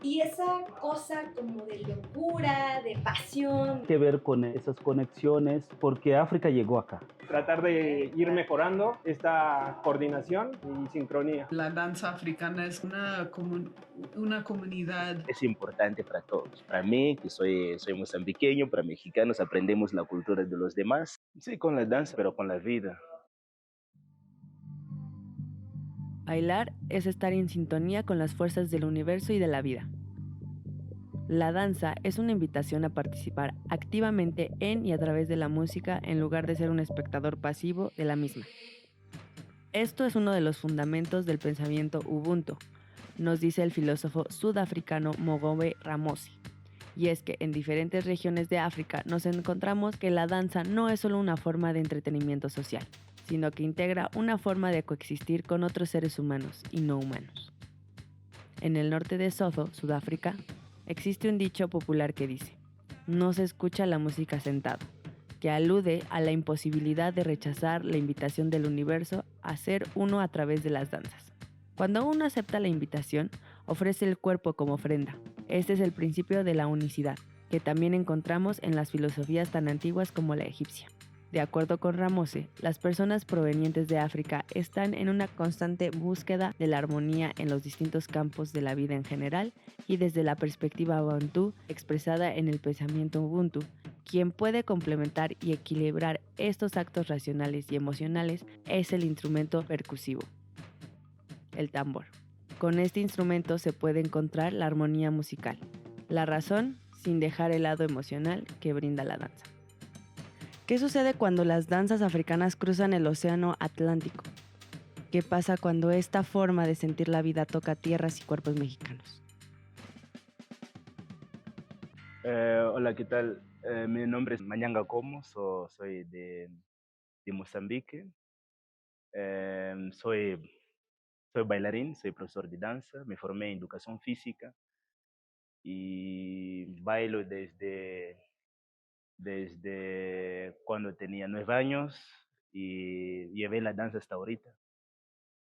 Y esa cosa como de locura, de pasión. Que ver con esas conexiones, porque África llegó acá. Tratar de ir mejorando esta coordinación y sincronía. La danza africana es una comunidad. Es importante para todos. Para mí, que soy mozambiqueño, para mexicanos aprendemos la cultura de los demás. Sí, con la danza, pero con la vida. Bailar es estar en sintonía con las fuerzas del universo y de la vida. La danza es una invitación a participar activamente en y a través de la música en lugar de ser un espectador pasivo de la misma. Esto es uno de los fundamentos del pensamiento Ubuntu, nos dice el filósofo sudafricano Mogobe Ramosi. Y es que en diferentes regiones de África nos encontramos que la danza no es solo una forma de entretenimiento social, sino que integra una forma de coexistir con otros seres humanos y no humanos. En el norte de Sotho, Sudáfrica, existe un dicho popular que dice: no se escucha la música sentado, que alude a la imposibilidad de rechazar la invitación del universo a ser uno a través de las danzas. Cuando uno acepta la invitación, ofrece el cuerpo como ofrenda. Este es el principio de la unicidad, que también encontramos en las filosofías tan antiguas como la egipcia. De acuerdo con Ramose, las personas provenientes de África están en una constante búsqueda de la armonía en los distintos campos de la vida en general y desde la perspectiva Bantu expresada en el pensamiento Ubuntu, quien puede complementar y equilibrar estos actos racionales y emocionales es el instrumento percusivo, el tambor. Con este instrumento se puede encontrar la armonía musical, la razón sin dejar el lado emocional que brinda la danza. ¿Qué sucede cuando las danzas africanas cruzan el océano Atlántico? ¿Qué pasa cuando esta forma de sentir la vida toca tierras y cuerpos mexicanos? Hola, ¿qué tal? Mi nombre es Mañanga Como, soy de Mozambique. Soy bailarín, soy profesor de danza, me formé en educación física y bailo desde cuando tenía 9 años y llevé la danza hasta ahorita.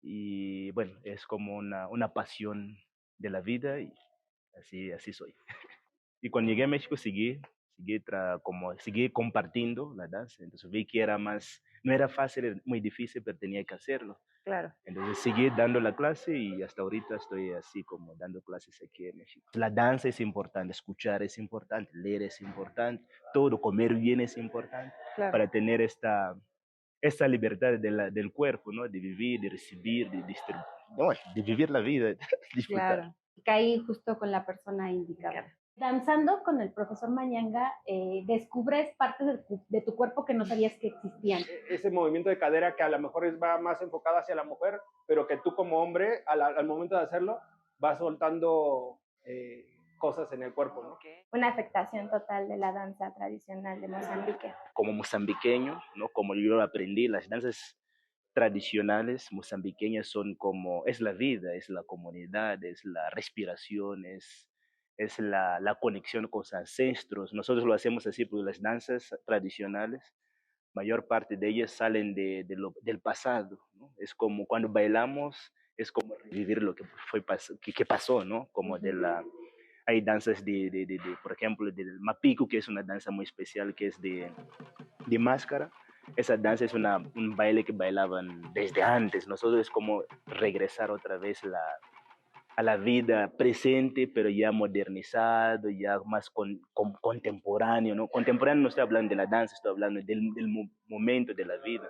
Y bueno, es como una pasión de la vida y así soy. Y cuando llegué a México seguí compartiendo la danza, entonces vi que no era fácil, era muy difícil, pero tenía que hacerlo. Claro. Entonces seguí dando la clase y hasta ahorita estoy así como dando clases aquí en México. La danza es importante, escuchar es importante, leer es importante, todo, comer bien es importante, Claro. para tener esta libertad del cuerpo, ¿no? De vivir, de recibir, de vivir la vida, disfrutar. Claro, caí justo con la persona indicada. Danzando con el profesor Mañanga, descubres partes de tu cuerpo que no sabías que existían. Ese movimiento de cadera que a lo mejor va más enfocado hacia la mujer, pero que tú como hombre, al momento de hacerlo, vas soltando cosas en el cuerpo, ¿no? Una afectación total de la danza tradicional de Mozambique. Como mozambiqueño, ¿no? Como yo aprendí, las danzas tradicionales mozambiqueñas es la vida, es la comunidad, es la respiración, es la conexión con los ancestros. Nosotros lo hacemos así porque las danzas tradicionales, mayor parte de ellas salen del pasado, ¿no? Es como cuando bailamos, es como revivir lo que que pasó, ¿no? Como hay danzas por ejemplo, del mapico, que es una danza muy especial, que es de máscara. Esa danza es un baile que bailaban desde antes. Nosotros es como regresar otra vez a la vida presente, pero ya modernizado, ya más contemporáneo, ¿no? Contemporáneo no estoy hablando de la danza, estoy hablando del momento de la vida.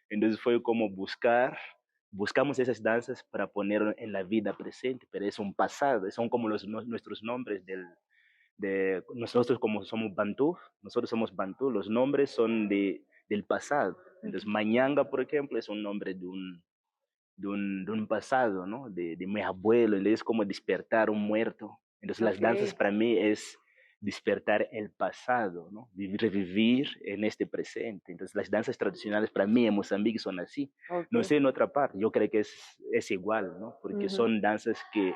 Entonces fue como buscamos esas danzas para ponerlo en la vida presente, pero es un pasado, son como nuestros nombres nosotros como nosotros somos Bantú, los nombres son del pasado. Entonces Mañanga, por ejemplo, es un nombre de un pasado, ¿no? De mi abuelo, es como despertar un muerto. Entonces las danzas para mí es despertar el pasado, ¿no? Revivir en este presente. Entonces las danzas tradicionales para mí en Mozambique son así. No sé en otra parte, yo creo que es igual, ¿no? Porque son danzas que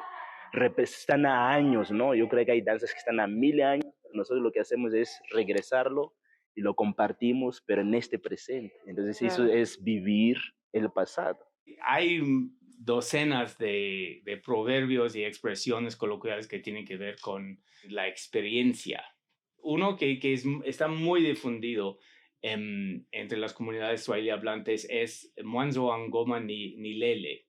están a años, ¿no? Yo creo que hay danzas que están a 1000 años. Nosotros lo que hacemos es regresarlo y lo compartimos, pero en este presente. Entonces eso es vivir el pasado. Hay docenas de proverbios y expresiones coloquiales que tienen que ver con la experiencia. Uno que está muy difundido entre las comunidades swahili hablantes es Mwanzo wa ngoma ni lele.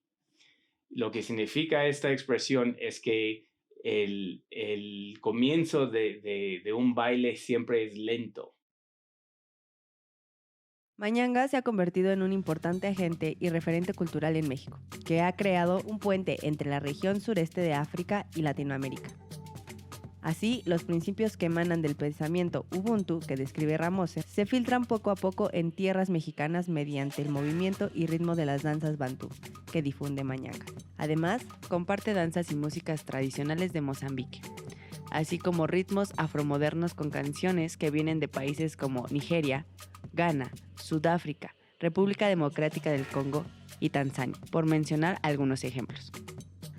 Lo que significa esta expresión es que el comienzo de un baile siempre es lento. Mañanga se ha convertido en un importante agente y referente cultural en México, que ha creado un puente entre la región sureste de África y Latinoamérica. Así, los principios que emanan del pensamiento Ubuntu que describe Ramose se filtran poco a poco en tierras mexicanas mediante el movimiento y ritmo de las danzas bantú que difunde Mañanga. Además, comparte danzas y músicas tradicionales de Mozambique, así como ritmos afromodernos con canciones que vienen de países como Nigeria, Ghana, Sudáfrica, República Democrática del Congo y Tanzania, por mencionar algunos ejemplos.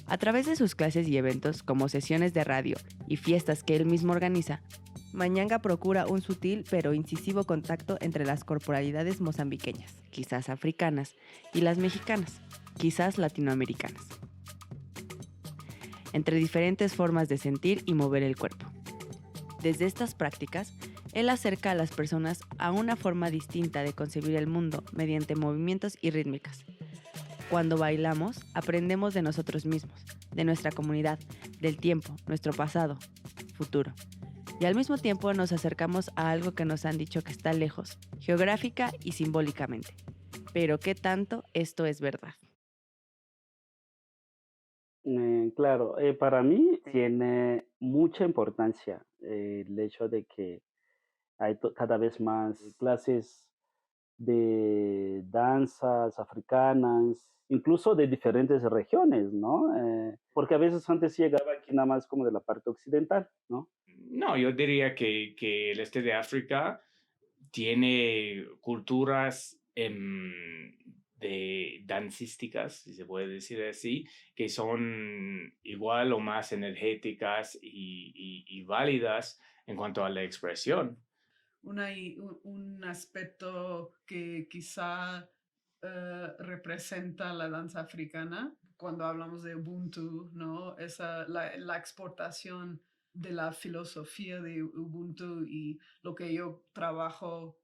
A través de sus clases y eventos, como sesiones de radio y fiestas que él mismo organiza, Mañanga procura un sutil pero incisivo contacto entre las corporalidades mozambiqueñas, quizás africanas, y las mexicanas, quizás latinoamericanas, entre diferentes formas de sentir y mover el cuerpo. Desde estas prácticas, él acerca a las personas a una forma distinta de concebir el mundo mediante movimientos y rítmicas. Cuando bailamos, aprendemos de nosotros mismos, de nuestra comunidad, del tiempo, nuestro pasado, futuro. Y al mismo tiempo nos acercamos a algo que nos han dicho que está lejos, geográfica y simbólicamente. Pero ¿qué tanto esto es verdad? Claro, para mí tiene mucha importancia el hecho de que hay cada vez más clases de danzas africanas, incluso de diferentes regiones, ¿no? Porque a veces antes llegaba aquí nada más como de la parte occidental, ¿no? No, yo diría que el este de África tiene culturas de dancísticas, si se puede decir así, que son igual o más energéticas y válidas en cuanto a la expresión. Un aspecto que quizá representa la danza africana cuando hablamos de Ubuntu, ¿no? La exportación de la filosofía de Ubuntu y lo que yo trabajo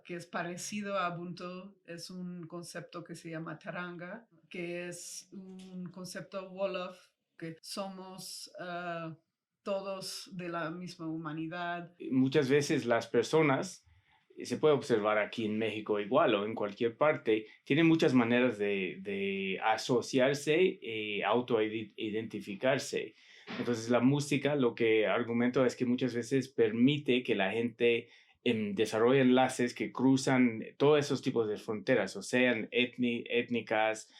que es parecido a Ubuntu es un concepto que se llama Teranga, que es un concepto Wolof, que somos todos de la misma humanidad. Muchas veces las personas, se puede observar aquí en México igual o en cualquier parte, tienen muchas maneras de asociarse y autoidentificarse. Entonces la música lo que argumento es que muchas veces permite que la gente desarrolle enlaces que cruzan todos esos tipos de fronteras, o sean étnicas,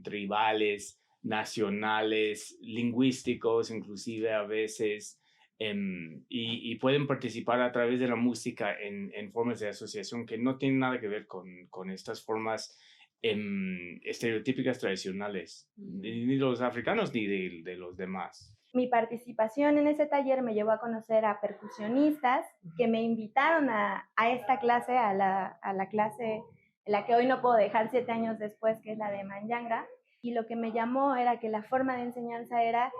tribales, nacionales, lingüísticos, inclusive a veces, y pueden participar a través de la música en formas de asociación que no tienen nada que ver con estas formas estereotípicas tradicionales, ni de los africanos ni de los demás. Mi participación en ese taller me llevó a conocer a percusionistas que me invitaron a esta clase, a la clase en la que hoy no puedo dejar 7 años después, que es la de Manyanga. Y lo que me llamó era que la forma de enseñanza era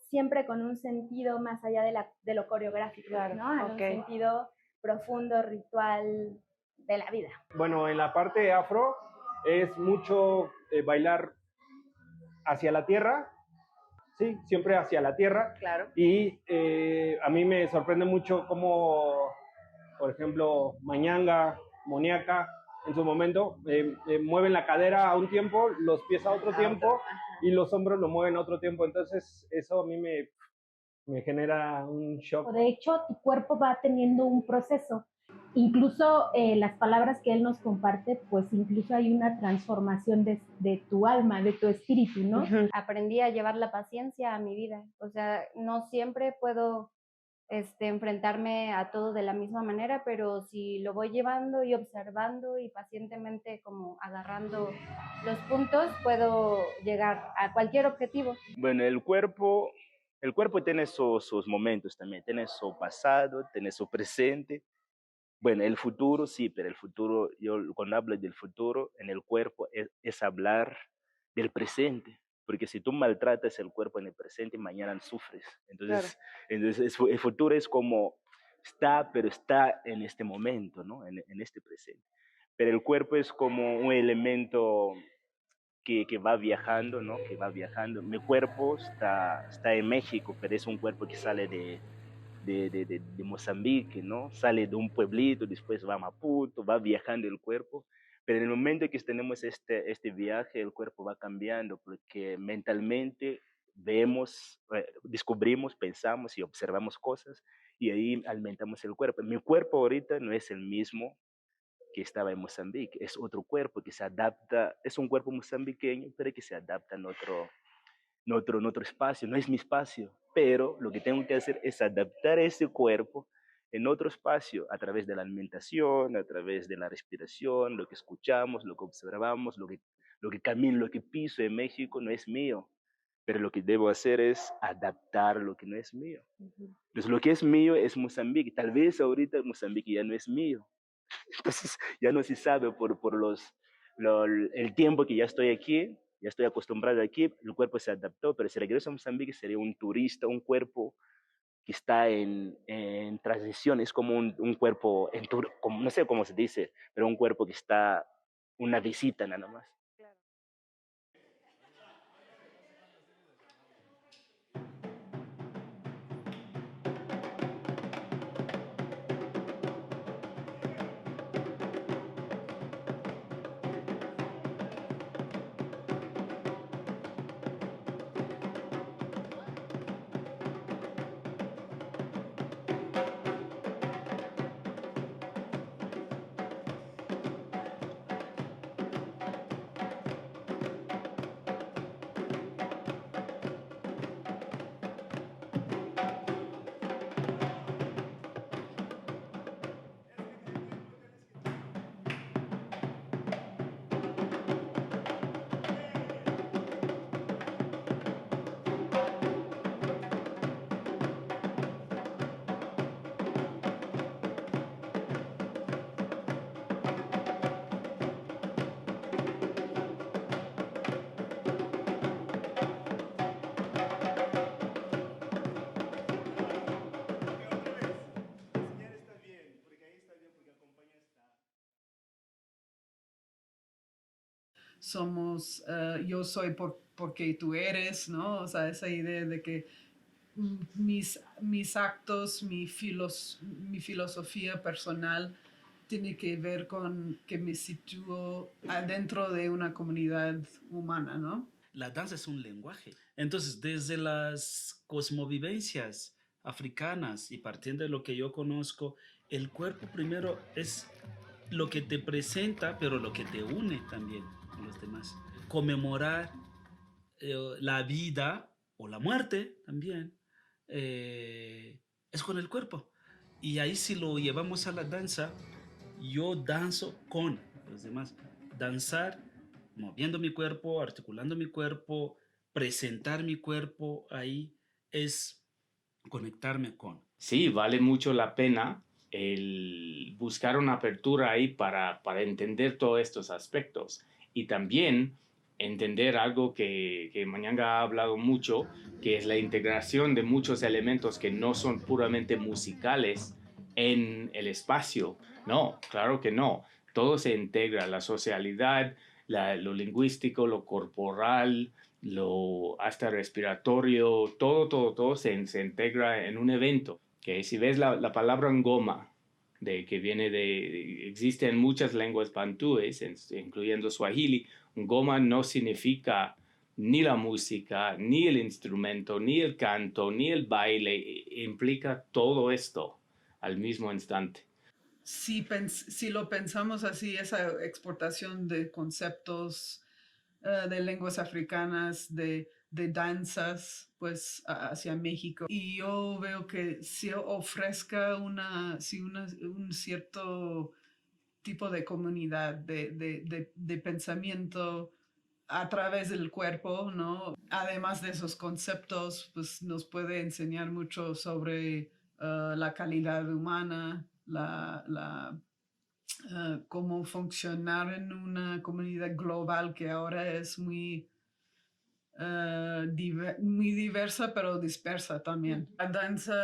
siempre con un sentido más allá de lo coreográfico, claro, ¿no? Un sentido profundo, ritual de la vida. Bueno, en la parte afro es mucho bailar hacia la tierra, sí, siempre hacia la tierra. Claro. Y a mí me sorprende mucho cómo, por ejemplo, Mañanga, Moniaca, en su momento, mueven la cadera a un tiempo, los pies a otro tiempo, y los hombros lo mueven a otro tiempo. Entonces, eso a mí me genera un shock. De hecho, tu cuerpo va teniendo un proceso. Incluso las palabras que él nos comparte, pues incluso hay una transformación de tu alma, de tu espíritu, ¿no? Uh-huh. Aprendí a llevar la paciencia a mi vida. O sea, no siempre puedo enfrentarme a todo de la misma manera, pero si lo voy llevando y observando y pacientemente como agarrando los puntos, puedo llegar a cualquier objetivo. Bueno, el cuerpo tiene sus momentos también, tiene su pasado, tiene su presente. Bueno, el futuro sí, pero el futuro, yo cuando hablo del futuro, en el cuerpo es hablar del presente. Porque si tú maltratas el cuerpo en el presente, mañana sufres. Claro. Entonces el futuro es como está, pero está en este momento, ¿no? En este presente. Pero el cuerpo es como un elemento que va viajando, ¿no? Que va viajando. Mi cuerpo está en México, pero es un cuerpo que sale de Mozambique, ¿no? Sale de un pueblito, después va a Maputo, va viajando el cuerpo. Pero en el momento que tenemos este viaje, el cuerpo va cambiando porque mentalmente vemos, descubrimos, pensamos y observamos cosas y ahí alimentamos el cuerpo. Mi cuerpo ahorita no es el mismo que estaba en Mozambique, es otro cuerpo que se adapta, es un cuerpo mozambiqueño, pero que se adapta en otro espacio, no es mi espacio, pero lo que tengo que hacer es adaptar ese cuerpo en otro espacio a través de la alimentación, a través de la respiración, lo que escuchamos, lo que observamos, lo que camino, lo que piso en México no es mío, pero lo que debo hacer es adaptar lo que no es mío. Entonces lo que es mío es Mozambique, tal vez ahorita Mozambique ya no es mío, entonces ya no se sabe por el tiempo que ya estoy aquí, ya estoy acostumbrado aquí, el cuerpo se adaptó, pero si regreso a Mozambique sería un turista, un cuerpo que está en transición, es como un cuerpo, como, no sé cómo se dice, pero un cuerpo que está una visita nada más. Somos, yo soy porque tú eres, ¿no? O sea, esa idea de que mis actos, mi filosofía personal tiene que ver con que me sitúo adentro de una comunidad humana, ¿no? La danza es un lenguaje. Entonces, desde las cosmovivencias africanas y partiendo de lo que yo conozco, el cuerpo primero es lo que te presenta, pero lo que te une también con los demás. Conmemorar la vida o la muerte también es con el cuerpo. Y ahí si lo llevamos a la danza, yo danzo con los demás. Danzar moviendo mi cuerpo, articulando mi cuerpo, presentar mi cuerpo ahí es conectarme con. Sí, vale mucho la pena el buscar una apertura ahí para entender todos estos aspectos y también entender algo que Mañanga ha hablado mucho, que es la integración de muchos elementos que no son puramente musicales en el espacio. No, claro que no. Todo se integra, la socialidad, lo lingüístico, lo corporal, lo hasta respiratorio, todo se integra en un evento. Que si ves la palabra ngoma, que viene existe en muchas lenguas bantúes, incluyendo Swahili, ngoma no significa ni la música, ni el instrumento, ni el canto, ni el baile, implica todo esto al mismo instante. Si lo pensamos así, esa exportación de conceptos de lenguas africanas, de danzas, pues hacia México. Y yo veo que se ofrezca un cierto tipo de comunidad, de pensamiento a través del cuerpo, ¿no? Además de esos conceptos, pues nos puede enseñar mucho sobre la calidad humana, cómo funcionar en una comunidad global que ahora es muy muy diversa pero dispersa también. La danza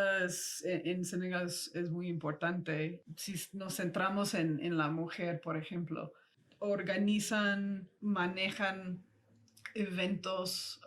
en Senegal es muy importante. Si nos centramos en la mujer, por ejemplo, organizan, manejan eventos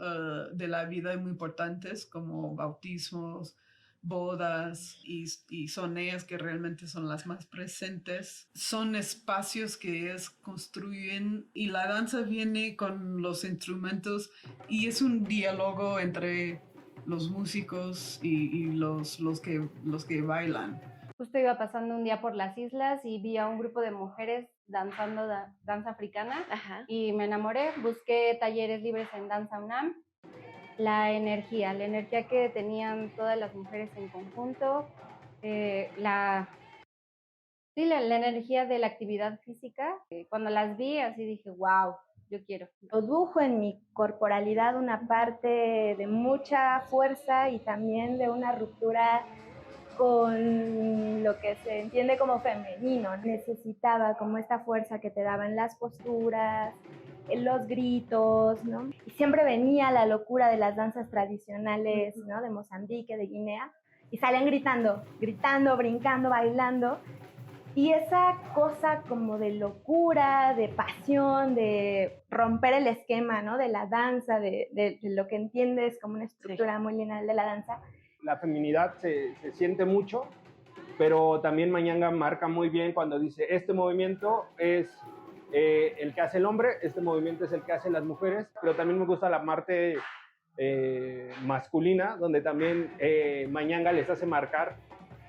de la vida muy importantes como bautismos, bodas, y son ellas que realmente son las más presentes. Son espacios que ellas construyen y la danza viene con los instrumentos y es un diálogo entre los músicos y los que bailan. Justo iba pasando un día por las islas y vi a un grupo de mujeres danzando danza africana. Ajá. Y me enamoré, busqué talleres libres en Danza UNAM. La energía que tenían todas las mujeres en conjunto, la energía de la actividad física. Cuando las vi así dije, wow, yo quiero. Produjo en mi corporalidad una parte de mucha fuerza y también de una ruptura con lo que se entiende como femenino. Necesitaba como esta fuerza que te daban las posturas, los gritos, ¿no? Y siempre venía la locura de las danzas tradicionales, ¿no? De Mozambique, de Guinea, y salían gritando, brincando, bailando. Y esa cosa como de locura, de pasión, de romper el esquema, ¿no? De la danza, de lo que entiendes como una estructura muy lineal de la danza. La feminidad se siente mucho, pero también Mañanga marca muy bien cuando dice, este movimiento es el que hace el hombre, este movimiento es el que hacen las mujeres, pero también me gusta la parte masculina, donde también Mañanga les hace marcar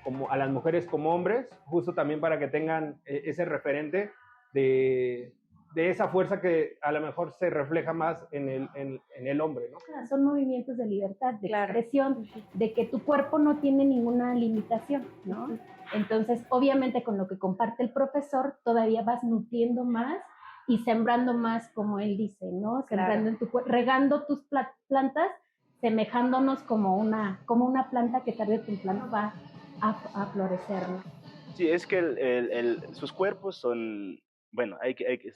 como a las mujeres como hombres, justo también para que tengan ese referente de esa fuerza que a lo mejor se refleja más en el hombre, ¿no? Son movimientos de libertad, de expresión, de que tu cuerpo no tiene ninguna limitación, ¿no? Entonces, obviamente con lo que comparte el profesor, todavía vas nutriendo más y sembrando más, como él dice, ¿no? Sembrando en tu cuerpo, regando tus plantas, semejándonos como una planta que tarde o temprano va a florecer, ¿no? Sí, es que sus cuerpos son, bueno,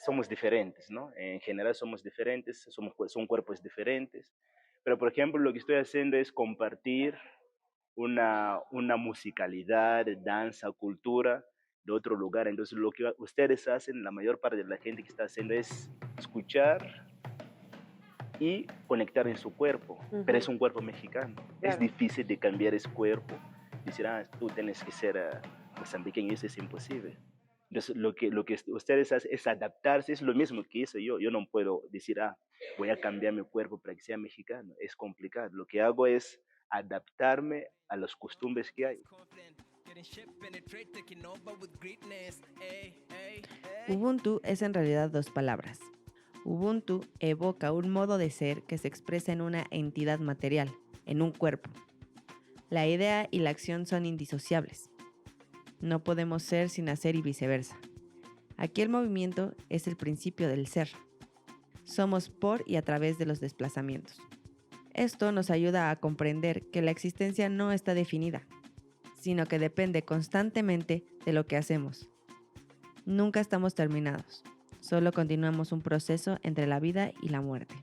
somos diferentes, ¿no? En general somos diferentes, son cuerpos diferentes, pero por ejemplo lo que estoy haciendo es compartir una musicalidad, danza, cultura de otro lugar. Entonces lo que ustedes hacen, la mayor parte de la gente que está haciendo es escuchar y conectar en su cuerpo, pero es un cuerpo mexicano. Claro. Es difícil de cambiar ese cuerpo, decir, tú tienes que ser mozambiqueño, eso es imposible. Entonces lo que ustedes hacen es adaptarse, es lo mismo que hice yo. Yo no puedo decir, voy a cambiar mi cuerpo para que sea mexicano, es complicado. Lo que hago es adaptarme a las costumbres que hay. Ubuntu es en realidad 2 palabras. Ubuntu evoca un modo de ser que se expresa en una entidad material, en un cuerpo. La idea y la acción son indisociables. No podemos ser sin hacer y viceversa. Aquí el movimiento es el principio del ser. Somos por y a través de los desplazamientos. Esto nos ayuda a comprender que la existencia no está definida, sino que depende constantemente de lo que hacemos. Nunca estamos terminados, solo continuamos un proceso entre la vida y la muerte.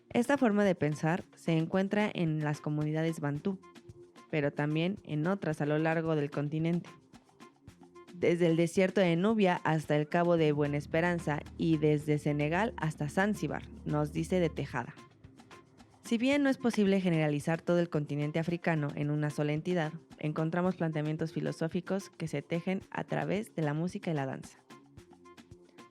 Esta forma de pensar se encuentra en las comunidades bantú, pero también en otras a lo largo del continente. Desde el desierto de Nubia hasta el Cabo de Buena Esperanza y desde Senegal hasta Zanzíbar, nos dice de Tejada. Si bien no es posible generalizar todo el continente africano en una sola entidad, encontramos planteamientos filosóficos que se tejen a través de la música y la danza.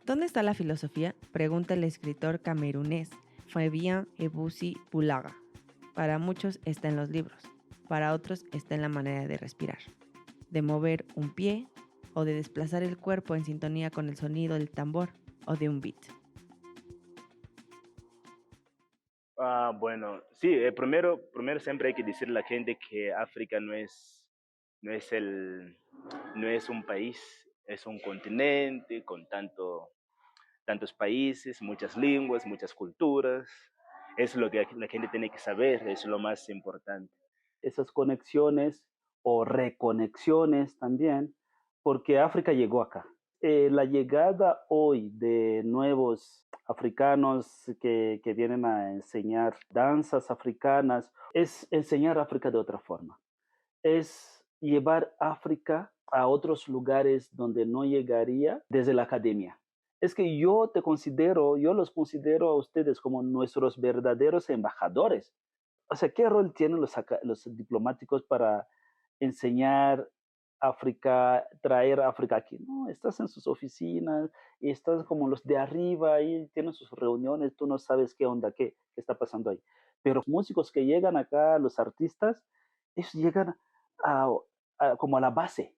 ¿Dónde está la filosofía?, pregunta el escritor camerunés Fabien Ebousi Boulaga. Para muchos está en los libros, para otros está en la manera de respirar, de mover un pie o de desplazar el cuerpo en sintonía con el sonido del tambor o de un beat. Bueno, sí, primero siempre hay que decirle a la gente que África no es un país, es un continente con tantos países, muchas lenguas, muchas culturas. Es lo que la gente tiene que saber, es lo más importante. Esas conexiones o reconexiones también, porque África llegó acá. La llegada hoy de nuevos africanos que vienen a enseñar danzas africanas es enseñar África de otra forma. Es llevar África a otros lugares donde no llegaría desde la academia. Es que yo los considero a ustedes como nuestros verdaderos embajadores. O sea, ¿qué rol tienen los diplomáticos para enseñar África, traer África aquí? No, estás en sus oficinas y estás como los de arriba y tienen sus reuniones, tú no sabes qué onda, qué está pasando ahí. Pero los músicos que llegan acá, los artistas, ellos llegan como a la base.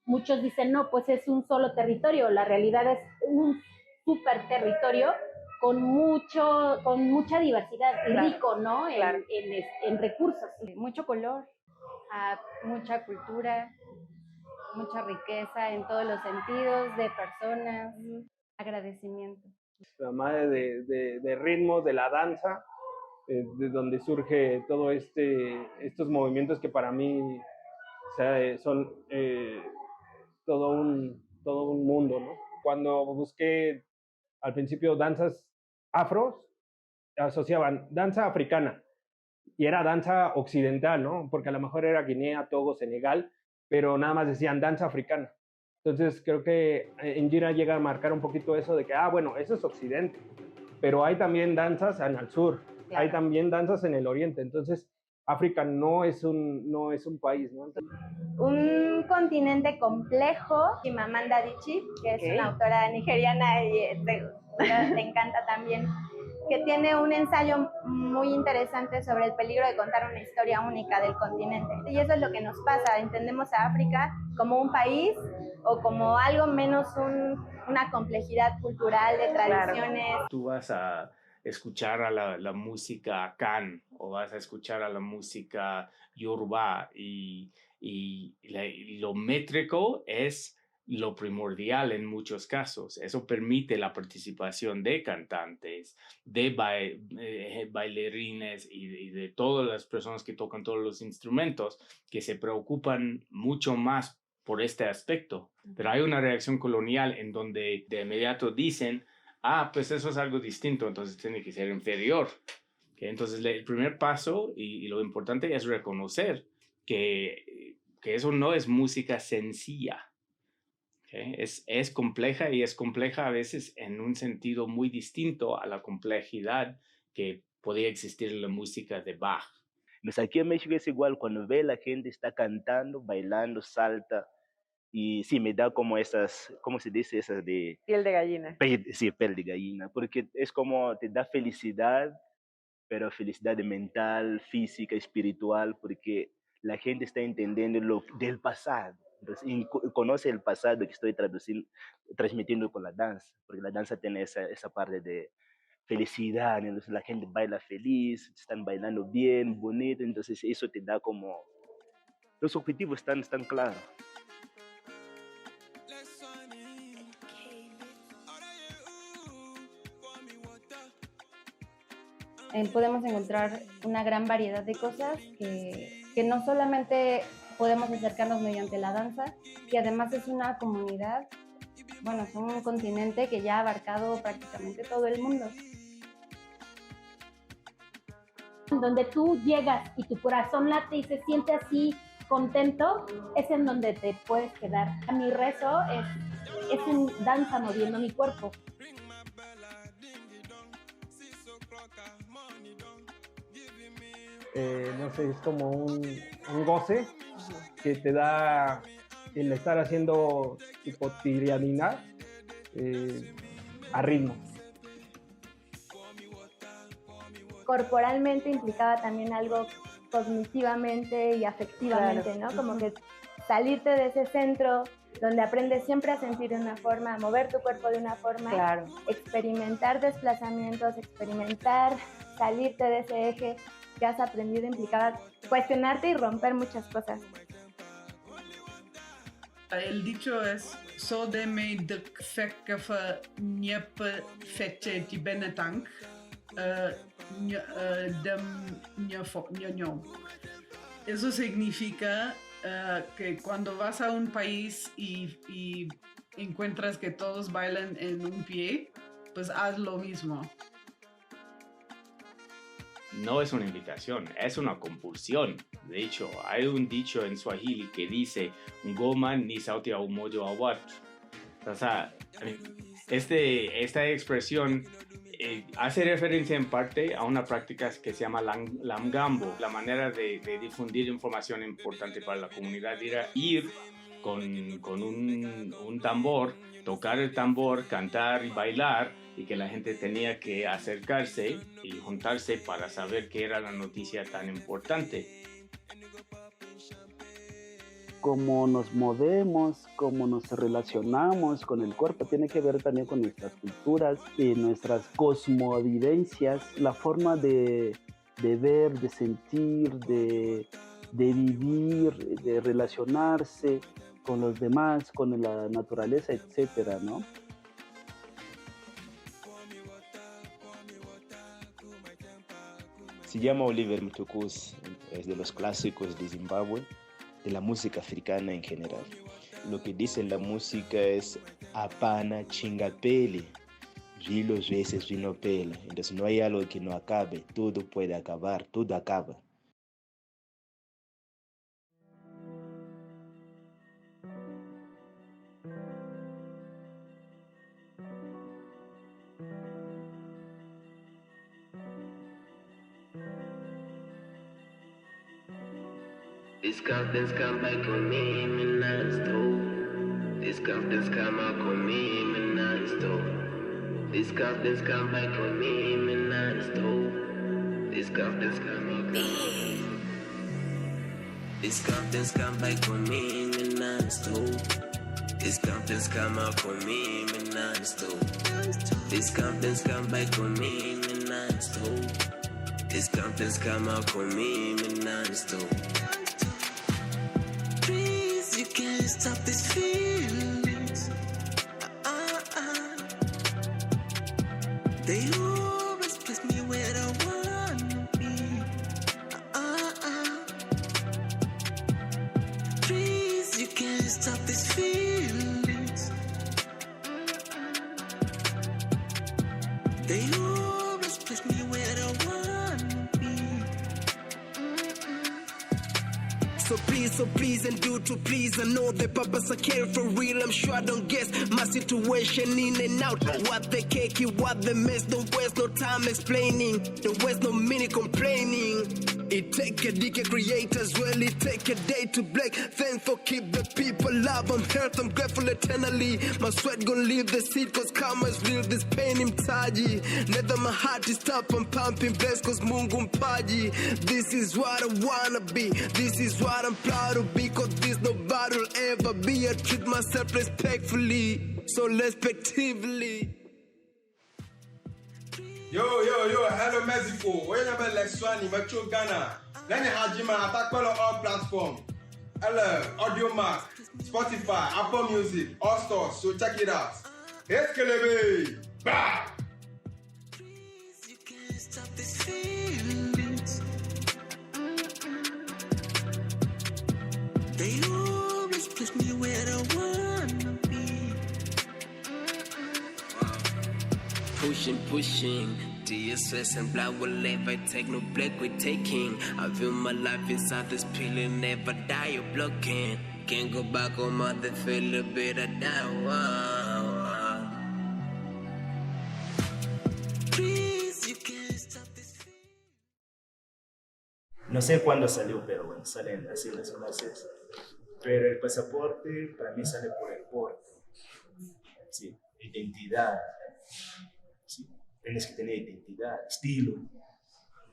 Muchos dicen, no, pues es un solo territorio. La realidad es un súper territorio con mucha diversidad, claro, rico, ¿no? Claro. En recursos. Mucho color, mucha cultura, mucha riqueza en todos los sentidos, de personas, agradecimiento. La madre de ritmos, de la danza, de donde surge todo estos movimientos que para mí, o sea, son todo un mundo, ¿no? Cuando busqué al principio danzas afros, asociaban danza africana y era danza occidental, ¿no? Porque a lo mejor era Guinea, Togo, Senegal, pero nada más decían danza africana. Entonces creo que Injira llega a marcar un poquito eso de que, bueno, eso es occidente, pero hay también danzas en el sur, claro. Hay también danzas en el oriente, entonces África no es un país, ¿no? Un continente complejo, Chimamanda Adichie, que es una autora nigeriana y te encanta también, que tiene un ensayo muy interesante sobre el peligro de contar una historia única del continente. Y eso es lo que nos pasa, entendemos a África como un país o como algo menos una complejidad cultural de tradiciones. Claro. Tú vas a escuchar a la música Akan o vas a escuchar a la música Yoruba y lo métrico es lo primordial en muchos casos. Eso permite la participación de cantantes, de bailarines y de todas las personas que tocan todos los instrumentos que se preocupan mucho más por este aspecto. Pero hay una reacción colonial en donde de inmediato dicen, pues eso es algo distinto, entonces tiene que ser inferior. ¿Okay? Entonces el primer paso y lo importante es reconocer que eso no es música sencilla. ¿Okay? Es compleja y es compleja a veces en un sentido muy distinto a la complejidad que podía existir en la música de Bach. Pues aquí en México es igual, cuando ve la gente está cantando, bailando, salta, y sí, me da como esas, ¿cómo se dice? Esas de... Piel de gallina. Sí, piel de gallina, porque es como te da felicidad, pero felicidad mental, física, espiritual, porque la gente está entendiendo lo del pasado. Entonces, conoce el pasado que estoy transmitiendo con la danza, porque la danza tiene esa parte de felicidad, entonces la gente baila feliz, están bailando bien, bonito, entonces eso te da como... Los objetivos están claros. Podemos encontrar una gran variedad de cosas que no solamente podemos acercarnos mediante la danza, que además es una comunidad, bueno, es un continente que ya ha abarcado prácticamente todo el mundo. Donde tú llegas y tu corazón late y se siente así contento, es en donde te puedes quedar. Mi rezo es en danza moviendo mi cuerpo. No sé, es como un goce que te da el estar haciendo tu cotidianidad a ritmo. Corporalmente implicaba también algo cognitivamente y afectivamente, claro, ¿no? Como que salirte de ese centro donde aprendes siempre a sentir de una forma, a mover tu cuerpo de una forma, claro, experimentar desplazamientos, experimentar, salirte de ese eje que has aprendido implicaba cuestionarte y romper muchas cosas. El dicho es, so de me de fekke niepe fetje die benetank, eso significa que cuando vas a un país y encuentras que todos bailan en un pie, pues haz lo mismo. No es una invitación, es una compulsión. De hecho, hay un dicho en Swahili que dice ngoma ni sauti ya umoja wa watu. O sea, esta expresión hace referencia en parte a una práctica que se llama lamgambo, la manera de difundir información importante para la comunidad. Era ir con un tambor, tocar el tambor, cantar y bailar, y que la gente tenía que acercarse y juntarse para saber qué era la noticia tan importante. Cómo nos movemos, cómo nos relacionamos con el cuerpo, tiene que ver también con nuestras culturas y nuestras cosmovivencias, la forma de ver, de sentir, de vivir, de relacionarse con los demás, con la naturaleza, etcétera, ¿no? Se llama Oliver Mtukudzi, es de los clásicos de Zimbabue, de la música africana en general. Lo que dice la música es apana chingapele, zvilo zvese zvinopela. Entonces no hay algo que no acabe, todo puede acabar, todo acaba. This confidence come back on me, man, non-stop. This confidence come back on me, man, non-stop. This confidence come back on me, man, non-stop. This confidence come back on me. This confidence come back on me, man, non-stop. This confidence come back on me, man, non-stop. This confidence come back on me, man, non-stop. This confidence come back on me, man, non-stop. You can't stop these feelings. They always place me where I wanna be. Please, you can't stop these feelings. They always place me where I wanna be. So please, and do to please. I know the purpose I carry for real. I'm sure I don't guess my situation in and out. What the cake, what the mess. Don't waste no time explaining. Don't waste no minute complaining. It take a decade creators, well, it take a day to break. Thankful, keep the people alive. I'm health, I'm grateful eternally. My sweat gon' leave the seat, cause karma is real, this pain imtaji. Never my heart is stop, I'm pumping blessed, cause mungu mpaji. This is what I wanna be, this is what I'm proud to be. Cause this nobody will ever be. I treat myself respectfully, so respectively. Yo, hello Mexico. When you have Swani, Macho Ghana. Then you have Jima attack all platforms. Hello, Audio Mac, Spotify, Apple Music, all stores. So check it out. Eskelebe! Bah! You can't stop these feelings. They always place me where I wanna be. Pushing. DSS and black will never take no black we taking. I feel my life inside this pill and never die, you're blocking. Can't go back on my they feel a bit of down. Please, you can't stop this. No sé cuándo salió, pero bueno, salen así las cosas. Pero el pasaporte para mí sale por el porte. Sí, identidad. Sí, tienes que tener identidad, estilo.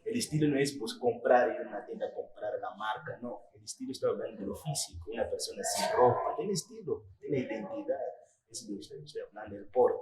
El estilo no es pues comprar en una tienda, comprar la marca, no. El estilo está hablando de lo físico, una persona sin ropa, tiene estilo, tiene identidad. Es lo que estoy hablando del porte.